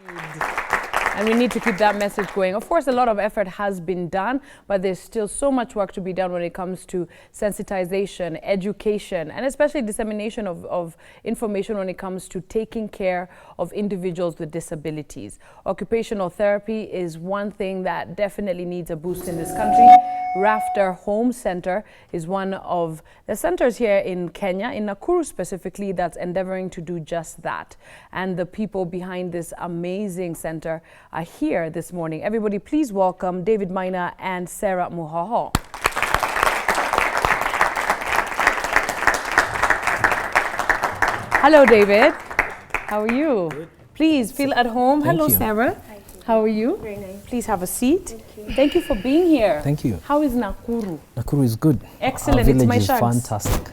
And we need to keep that message going. Of course, a lot of effort has been done, but there's still so much work to be done when it comes to sensitization, education, and especially dissemination of information when it comes to taking care of individuals with disabilities. Occupational therapy is one thing that definitely needs a boost in this country. Rafter Home Center is one of the centers here in Kenya, in Nakuru specifically, that's endeavoring to do just that. And the people behind this amazing center are here this morning. Everybody, please welcome David Maina and Sarah Muhoho. Hello, David. How are you? Good. Please feel at home. Hello, Sarah. Hi. How are you? Very nice. Please have a seat. Thank you. Thank you for being here. Thank you. How is Nakuru? Nakuru is good. Excellent. Our village it's my is chance. fantastic.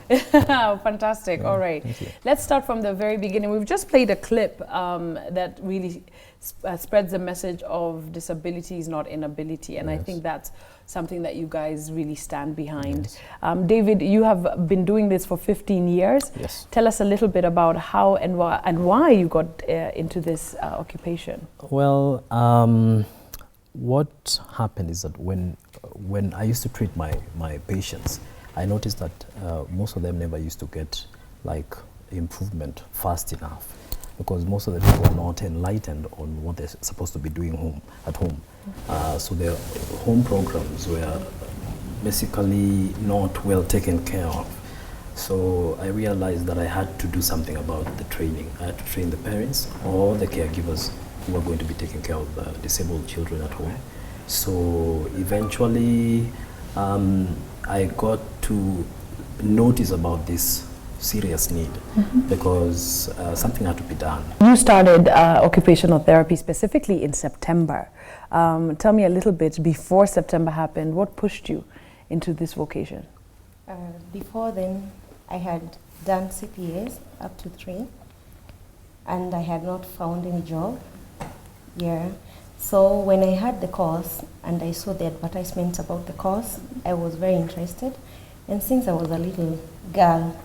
Fantastic. Yeah, all right. thank you. Let's start from the very beginning. We've just played a clip that really spreads the message of disability is not inability. And I think that's something that you guys really stand behind. Yes. David, you have been doing this for 15 years. Yes. Tell us a little bit about how and why you got into this occupation. Well, what happened is that when I used to treat my patients, I noticed that most of them never used to get like improvement fast enough, because most of the people are not enlightened on what they're supposed to be doing at home. So their home programs were basically not well taken care of. So I realized that I had to do something about the training. I had to train the parents or the caregivers who are going to be taking care of the disabled children at home. So eventually I got to notice about this serious need because something had to be done. You started occupational therapy specifically in September. Tell me a little bit, before September happened, what pushed you into this vocation? Before then, I had done CPAs up to 3, and I had not found any job. Yeah. So when I had the course and I saw the advertisements about the course, I was very interested. And since I was a little girl,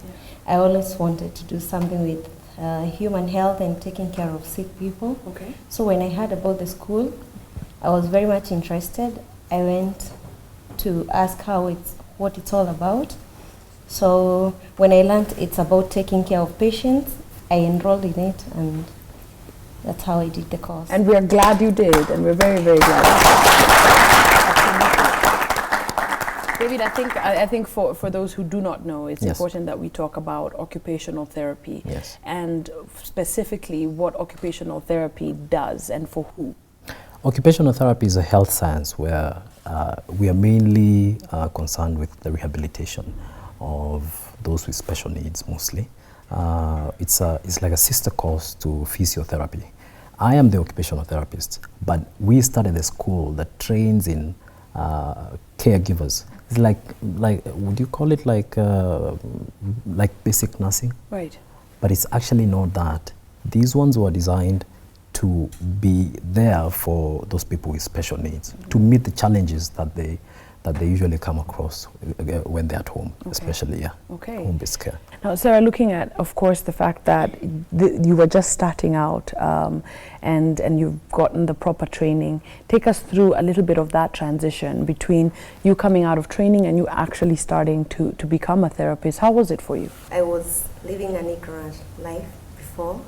I always wanted to do something with human health and taking care of sick people. Okay. So when I heard about the school, I was very much interested. I went to ask what it's all about. So when I learned it's about taking care of patients, I enrolled in it, and that's how I did the course. And we're glad you did, and we're very, very glad. David, I think for those who do not know, it's important that we talk about occupational therapy. Yes. And specifically what occupational therapy does and for who. Occupational therapy is a health science where we are mainly concerned with the rehabilitation of those with special needs mostly. It's like a sister course to physiotherapy. I am the occupational therapist, but we started a school that trains in caregivers. It's like would you call it like basic nursing? Right. But it's actually not that. These ones were designed to be there for those people with special needs, to meet the challenges that they usually come across when they're at home, especially home-based care. Now, Sarah, looking at, of course, the fact that you were just starting out and you've gotten the proper training, take us through a little bit of that transition between you coming out of training and you actually starting to become a therapist. How was it for you? I was living an ignorant life before,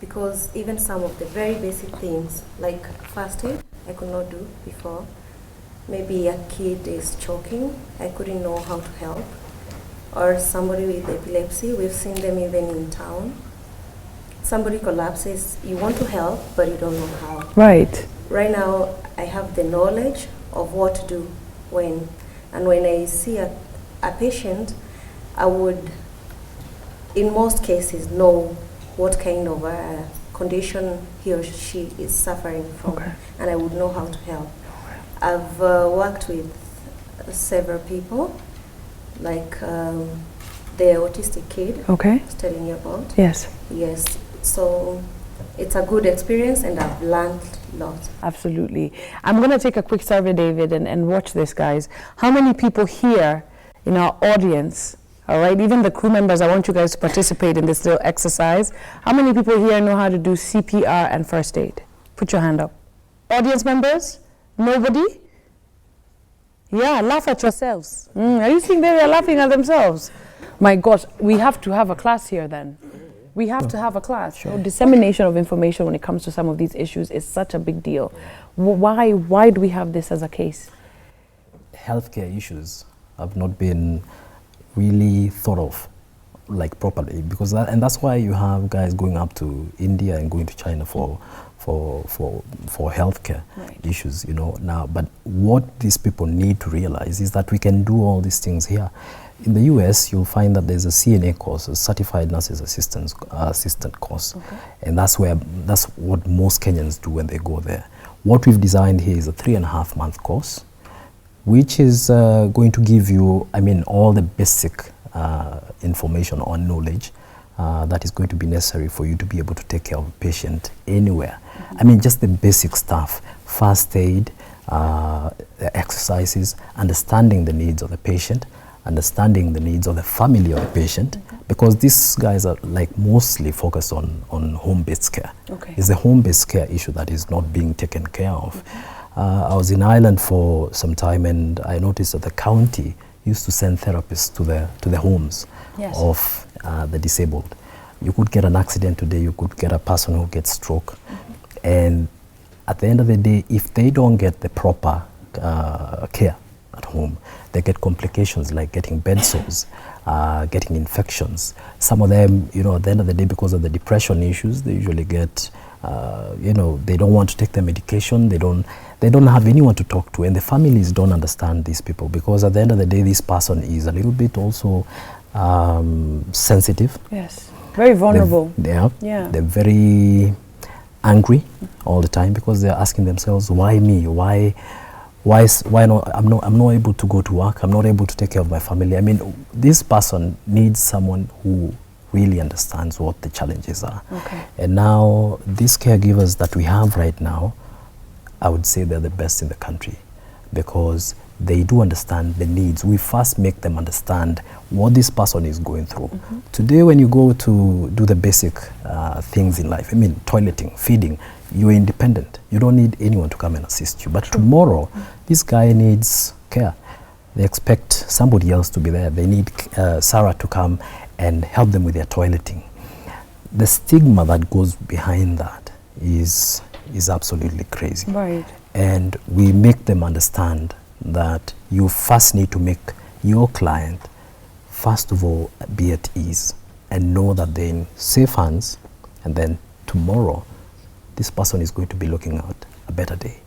because even some of the very basic things like first aid I could not do before. Maybe a kid is choking, I couldn't know how to help. Or somebody with epilepsy, we've seen them even in town. Somebody collapses, you want to help, but you don't know how. Right. Right now, I have the knowledge of what to do when. And when I see a patient, I would, in most cases, know what kind of a condition he or she is suffering from. And I would know how to help. I've worked with several people, like the autistic kid I was telling you about. Yes. Yes. So it's a good experience, and I've learned a lot. Absolutely. I'm going to take a quick survey, David, and watch this, guys. How many people here in our audience, all right, even the crew members, I want you guys to participate in this little exercise. How many people here know how to do CPR and first aid? Put your hand up. Audience members? Nobody? Yeah, laugh at yourselves. Are you seeing they're laughing at themselves? My gosh, we have to have a class here then. We have to have a class. Sure. Dissemination of information when it comes to some of these issues is such a big deal. Why do we have this as a case? Healthcare issues have not been really thought of like properly, because that's why you have guys going up to India and going to China for healthcare issues, you know. Now, but what these people need to realize is that we can do all these things here. In the US, you'll find that there's a CNA course, a Certified Nurses Assistant course, and that's what most Kenyans do when they go there. What we've designed here is a 3.5-month course, which is going to give you, I mean, all the basic information or knowledge that is going to be necessary for you to be able to take care of a patient anywhere. I mean, just the basic stuff, first aid, exercises, understanding the needs of the patient, understanding the needs of the family of the patient, because these guys are like mostly focused on home-based care. It's the home-based care issue that is not being taken care of. I was in Ireland for some time, and I noticed that the county used to send therapists to the homes of the disabled. You could get an accident today, you could get a person who gets stroke, and at the end of the day, if they don't get the proper care at home, they get complications like getting bed sores, getting infections. Some of them, you know, at the end of the day, because of the depression issues, they usually get, you know, they don't want to take their medication, they don't have anyone to talk to, and the families don't understand these people, because at the end of the day, this person is a little bit also sensitive. Yes, very vulnerable. They're very angry all the time, because they're asking themselves, why me? Why not? I'm not able to go to work. I'm not able to take care of my family. I mean, this person needs someone who really understands what the challenges are. And now these caregivers that we have right now, I would say they're the best in the country, because they do understand the needs. We first make them understand what this person is going through. Today, when you go to do the basic things in life, I mean, toileting, feeding, you're independent. You don't need anyone to come and assist you. But tomorrow, this guy needs care. They expect somebody else to be there. They need Sarah to come and help them with their toileting. The stigma that goes behind that is absolutely crazy. And we make them understand that you first need to make your client, first of all, be at ease and know that they're in safe hands, and then tomorrow, this person is going to be looking at a better day.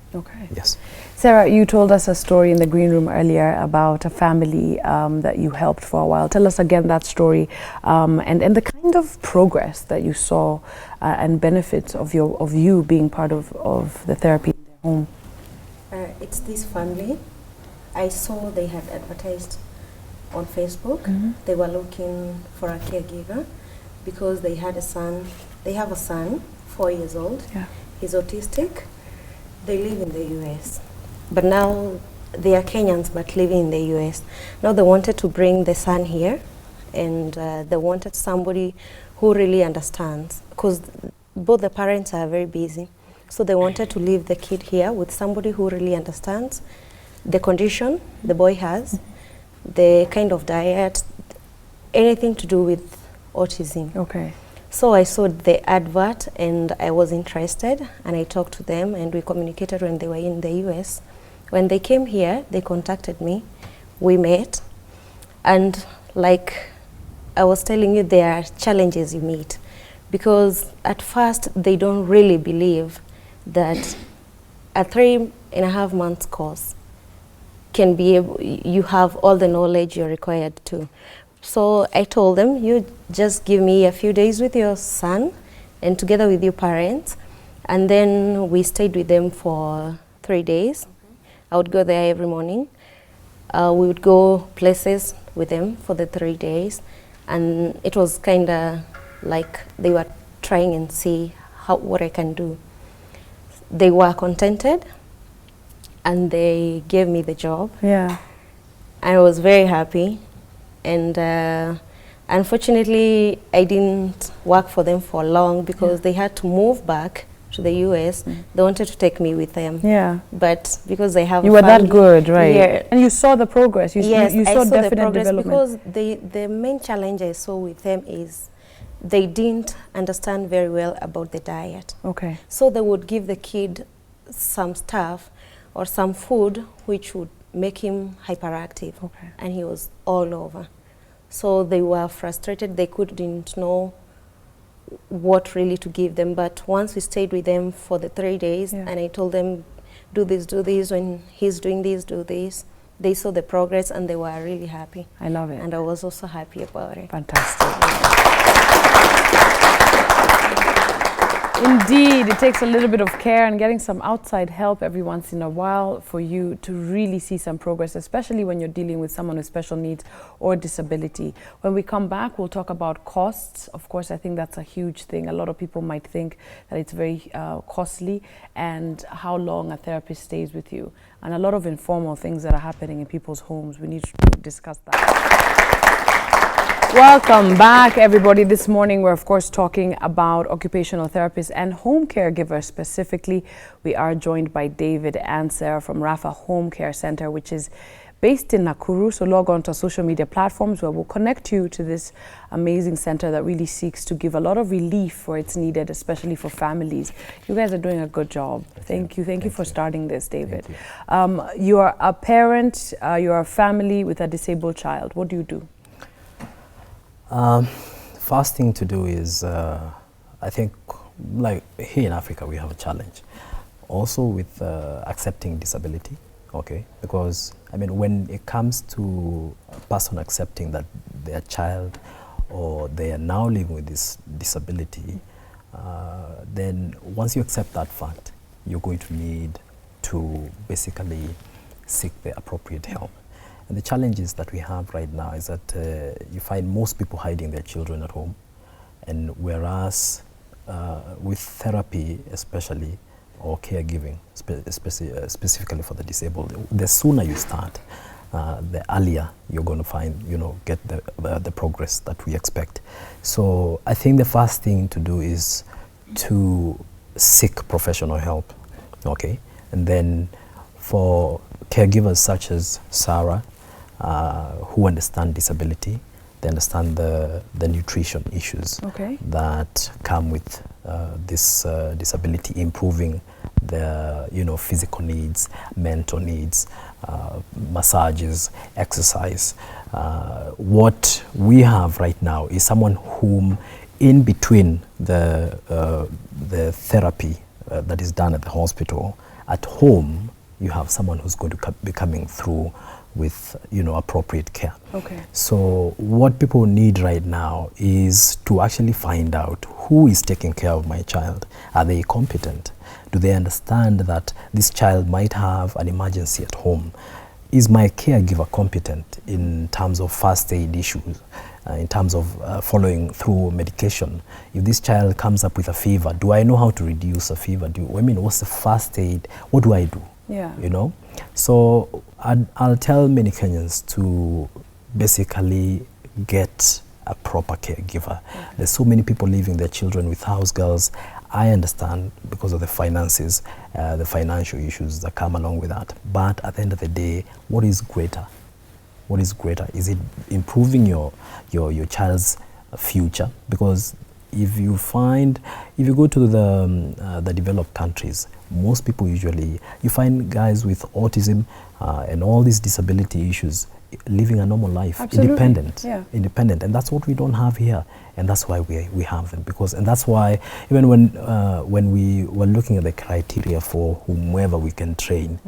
Yes. Sarah, you told us a story in the green room earlier about a family that you helped for a while. Tell us again that story and the kind of progress that you saw and benefits of you being part of the therapy in their home. It's this family. I saw they had advertised on Facebook. They were looking for a caregiver because they had a son. They have a son, 4 years old. He's autistic. They live in the US. But now they are Kenyans but living in the US. Now they wanted to bring the son here, and they wanted somebody who really understands, because both the parents are very busy. So they wanted to leave the kid here with somebody who really understands the condition the boy has, the kind of diet, anything to do with autism. So I saw the advert and I was interested, and I talked to them and we communicated when they were in the US. When they came here, they contacted me, we met, and like I was telling you, there are challenges you meet, because at first they don't really believe that a 3.5 months course can be able, you have all the knowledge you're required to. So I told them, you just give me a few days with your son and together with your parents, and then we stayed with them for 3 days. I would go there every morning. We would go places with them for the 3 days, and it was kind of like they were trying and see what I can do. They were contented and they gave me the job. I was very happy, and unfortunately I didn't work for them for long because they had to move back to the US, they wanted to take me with them. Yeah. But because they have You were that family, good, right? Yeah. And you saw the progress. Yes, you I saw saw the definite progress development. because the main challenge I saw with them is they didn't understand very well about the diet. Okay. So they would give the kid some stuff or some food which would make him hyperactive. Okay. And he was all over. So they were frustrated. They couldn't know what really to give them. But once we stayed with them for the 3 days, Yeah. and I told them, do this, when he's doing this, do this. They saw the progress and they were really happy. I love it. And I was also happy about it. Fantastic. Indeed, it takes a little bit of care and getting some outside help every once in a while for you to really see some progress, especially when you're dealing with someone with special needs or disability. When we come back, we'll talk about costs. Of course, I think that's a huge thing. A lot of people might think that it's very costly, and how long a therapist stays with you, and a lot of informal things that are happening in people's homes. We need to discuss that. Welcome back, everybody. This morning, we're of course talking about occupational therapists and home caregivers specifically. We are joined by David and Sarah from Rafa Home Care Center, which is based in Nakuru. So log on to our social media platforms where we'll connect you to this amazing center that really seeks to give a lot of relief where it's needed, especially for families. You guys are doing a good job. Thank you. Thank you for starting this, David. You are a parent, you are a family with a disabled child. What do you do? First thing to do is, I think, like here in Africa, we have a challenge also with accepting disability, okay? Because, I mean, when it comes to a person accepting that their child or they are now living with this disability, then once you accept that fact, you're going to need to basically seek the appropriate help. And the challenges that we have right now is that you find most people hiding their children at home, and whereas with therapy especially, or caregiving specifically for the disabled, the sooner you start, the earlier you're going to find, get the progress that we expect. So I think the first thing to do is to seek professional help, okay? And then for caregivers such as Sarah, who understand disability, they understand the nutrition issues that come with this disability, improving the physical needs, mental needs, massages, exercise. What we have right now is someone whom, in between the therapy that is done at the hospital, at home you have someone who's going to be coming through with appropriate care. Okay. So what people need right now is to actually find out who is taking care of my child. Are they competent? Do they understand that this child might have an emergency at home? Is my caregiver competent in terms of first aid issues, in terms of following through medication? If this child comes up with a fever, do I know how to reduce a fever? What's the first aid? What do I do? Yeah. So I'll tell many Kenyans to basically get a proper caregiver. Okay. There's so many people leaving their children with house girls. I understand because of the finances, the financial issues that come along with that. But at the end of the day, what is greater? What is greater? Is it improving your child's future? Because if you go to the developed countries, most people usually, you find guys with autism and all these disability issues living a normal life. Absolutely. Independent, and that's what we don't have here, and that's why we have them. And that's why even when we were looking at the criteria for whomever we can train,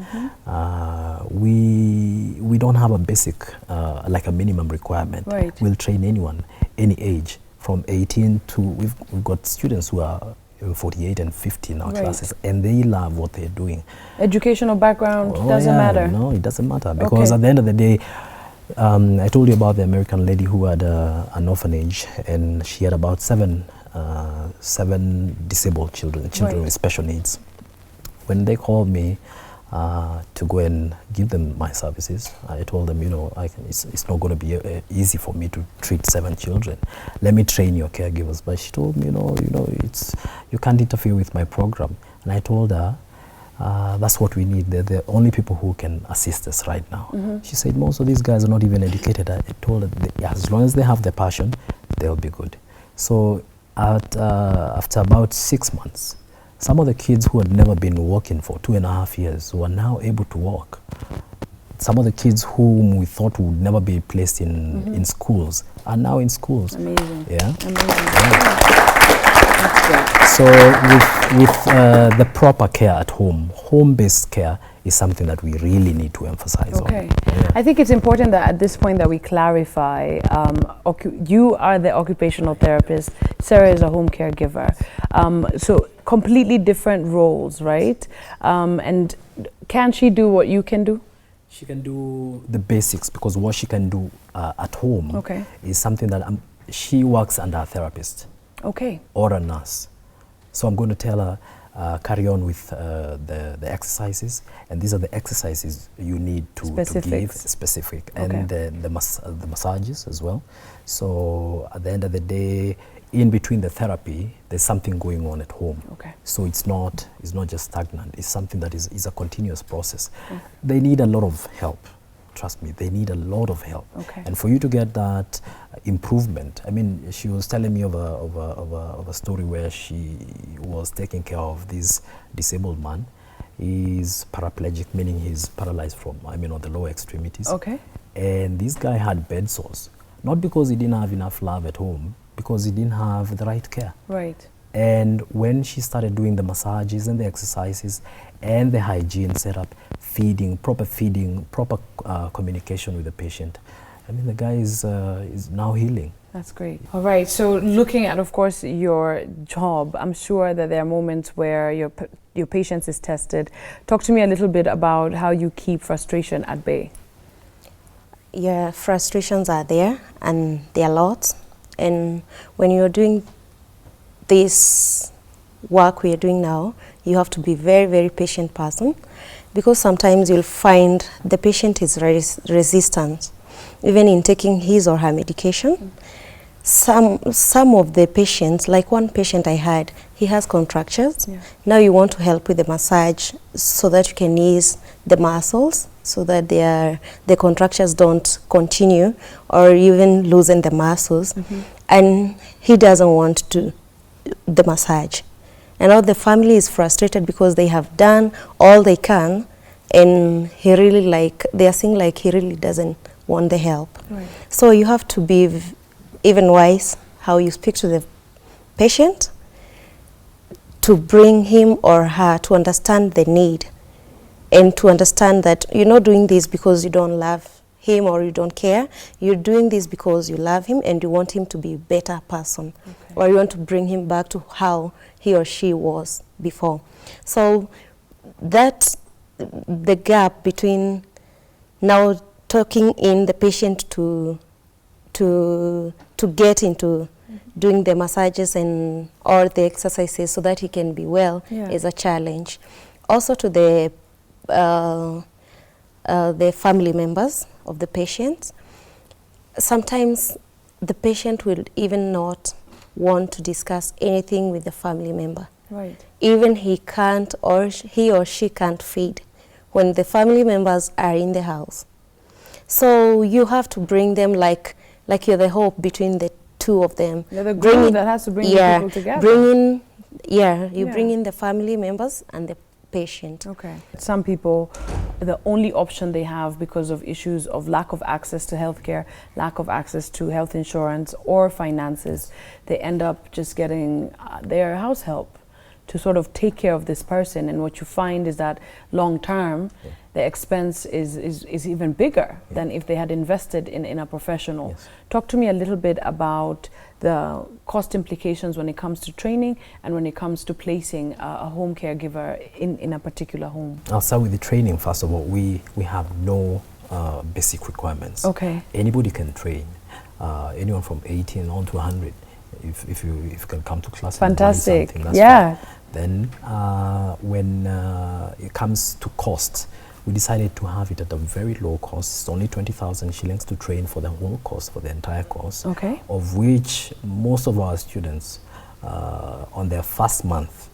we don't have a basic like a minimum requirement. Right. We'll train anyone, any age, from 18 to we've got students who are 48 and 50 in our classes, and they love what they're doing. Educational background doesn't matter. No, it doesn't matter, because at the end of the day, I told you about the American lady who had an orphanage, and she had about seven disabled children with special needs. When they called me, to go and give them my services. I told them, it's not going to be easy for me to treat 7 children. Let me train your caregivers. But she told me, you can't interfere with my program. And I told her, that's what we need. They're the only people who can assist us right now. She said, most of these guys are not even educated. I told her, as long as they have the passion, they'll be good. So after about 6 months, some of the kids who had never been walking for 2.5 years were now able to walk. Some of the kids whom we thought would never be placed in schools are now in schools. Amazing. Yeah. Amazing. Yeah. So with the proper care at home, home-based care is something that we really need to emphasize on. Okay. Yeah. I think it's important that at this point that we clarify, you are the occupational therapist, Sarah is a home caregiver. So completely different roles, right? And can she do what you can do? She can do the basics, because what she can do at home is something that she works under a therapist or a nurse. So I'm going to tell her, carry on with the exercises, and these are the exercises you need to give specific, and the massages as well. So at the end of the day, in between the therapy, there's something going on at home. So it's not just stagnant. It's something that is a continuous process. They need a lot of help. Trust me, they need a lot of help. And for you to get that improvement, I mean, she was telling me of a story where she was taking care of this disabled man. He's paraplegic, meaning he's paralyzed from, on the lower extremities. And this guy had bed sores, not because he didn't have enough love at home, because he didn't have the right care. And when she started doing the massages and the exercises and the hygiene setup, proper communication with the patient, the guy is now healing. That's great. All right, so looking at, of course, your job, I'm sure that there are moments where your patience is tested. Talk to me a little bit about how you keep frustration at bay. Yeah, frustrations are there, and there are lots. And when you're doing this work we are doing now, you have to be very, very patient person, because sometimes you'll find the patient is resistant, even in taking his or her medication. Some of the patients, like one patient I had, he has contractures. Now you want to help with the massage so that you can ease the muscles, so that the contractures don't continue or even loosen the muscles. And he doesn't want to the massage. And now the family is frustrated because they have done all they can, and he really they are saying he really doesn't want the help. So you have to be even wise how you speak to the patient, to bring him or her to understand the need, and to understand that you're not doing this because you don't love him or you don't care. You're doing this because you love him and you want him to be a better person, or you want to bring him back to how he or she was before. So that's the gap between now talking in the patient to get into doing the massages and or the exercises so that he can be well is a challenge. Also to the family members of the patient, sometimes the patient will even not want to discuss anything with the family member. Even he can't, or he or she can't feed when the family members are in the house. So you have to bring them like you're the hope between the two of them. You're the glue that has to bring the people together. Bring in the family members and the patient. Some people, the only option they have because of issues of lack of access to healthcare, lack of access to health insurance or finances, they end up just getting their house help to sort of take care of this person. And what you find is that long term, the expense is even bigger than if they had invested in a professional. Talk to me a little bit about the cost implications when it comes to training and when it comes to placing a home caregiver in a particular home. I'll start with the training. First of all, we have no basic requirements. Anybody can train, anyone from 18 on to 100. If you can come to class. Fantastic. And that's fine. Then when it comes to cost, we decided to have it at a very low cost. It's only 20,000 shillings to train for the whole course, for the entire course, Okay. of which most of our students on their first month,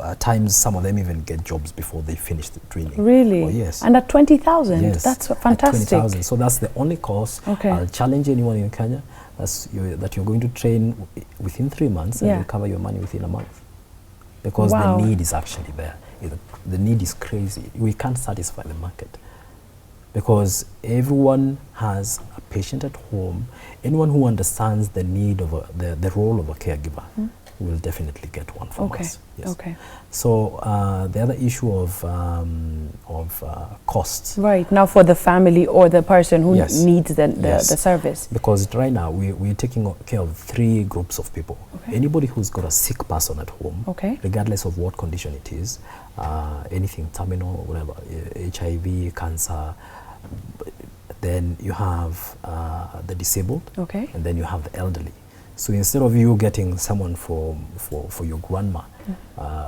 at times some of them even get jobs before they finish the training. Really? Oh, yes. And at 20,000? Yes. That's fantastic. At 20,000. So that's the only course. Okay. I'll challenge anyone in Kenya that you're going to train within 3 months and recover your money within a month. Because Wow. the need is actually there. The need is crazy. We can't satisfy the market. Because everyone has a patient at home. Anyone who understands the need of the role of a caregiver will definitely get one from us. Yes. Okay. So the other issue of costs. Right, now for the family or the person who Yes. needs the Yes. service. Because right now we're taking care of 3 groups of people. Okay. Anybody who's got a sick person at home, Okay. regardless of what condition it is, anything terminal, whatever, HIV, cancer. Then you have the disabled, Okay. and then you have the elderly. So instead of you getting someone for your grandma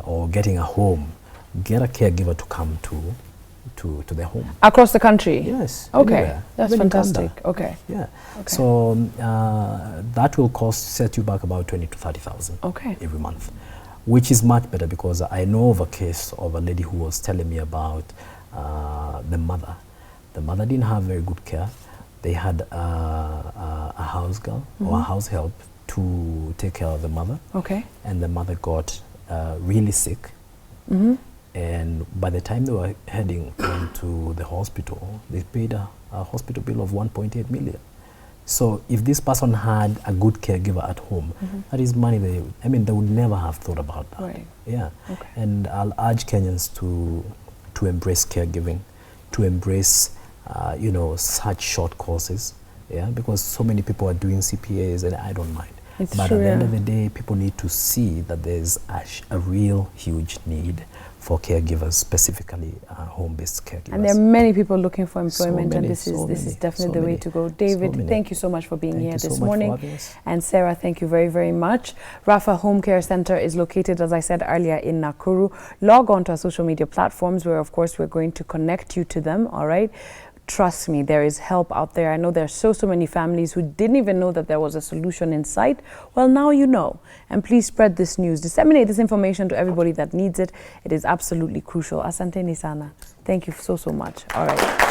or getting a home, get a caregiver to come to the home. Across the country? Yes. Okay, anywhere, that's even in fantastic. Kanda. Okay. Yeah. Okay. So that will set you back about 20 to 30,000 Okay. every month, which is much better because I know of a case of a lady who was telling me about the mother. The mother didn't have very good care. They had a house girl or a house help to take care of the mother. Okay. And the mother got really sick. And by the time they were heading into the hospital, they paid a hospital bill of 1.8 million. So if this person had a good caregiver at home, that is money they would never have thought about that. Right. Yeah. Okay. And I'll urge Kenyans to embrace caregiving, to embrace such short courses, because so many people are doing CPAs, and I don't mind. It's but true, at the end yeah. of the day, people need to see that there's a real huge need for caregivers, specifically home-based caregivers. And there are many people looking for employment, many, and this is so definitely many, the way so to go. many. David, thank you so much for being here Thank you this so much for morning. having us. And Sarah, thank you very, very much. Rafa Home Care Center is located, as I said earlier, in Nakuru. Log on to our social media platforms where, of course, we're going to connect you to them, all right? Trust me, there is help out there. I know there are so many families who didn't even know that there was a solution in sight. Well, now you know. And please spread this news. Disseminate this information to everybody that needs it. It is absolutely crucial. Asante ni sana. Thank you so much. All right.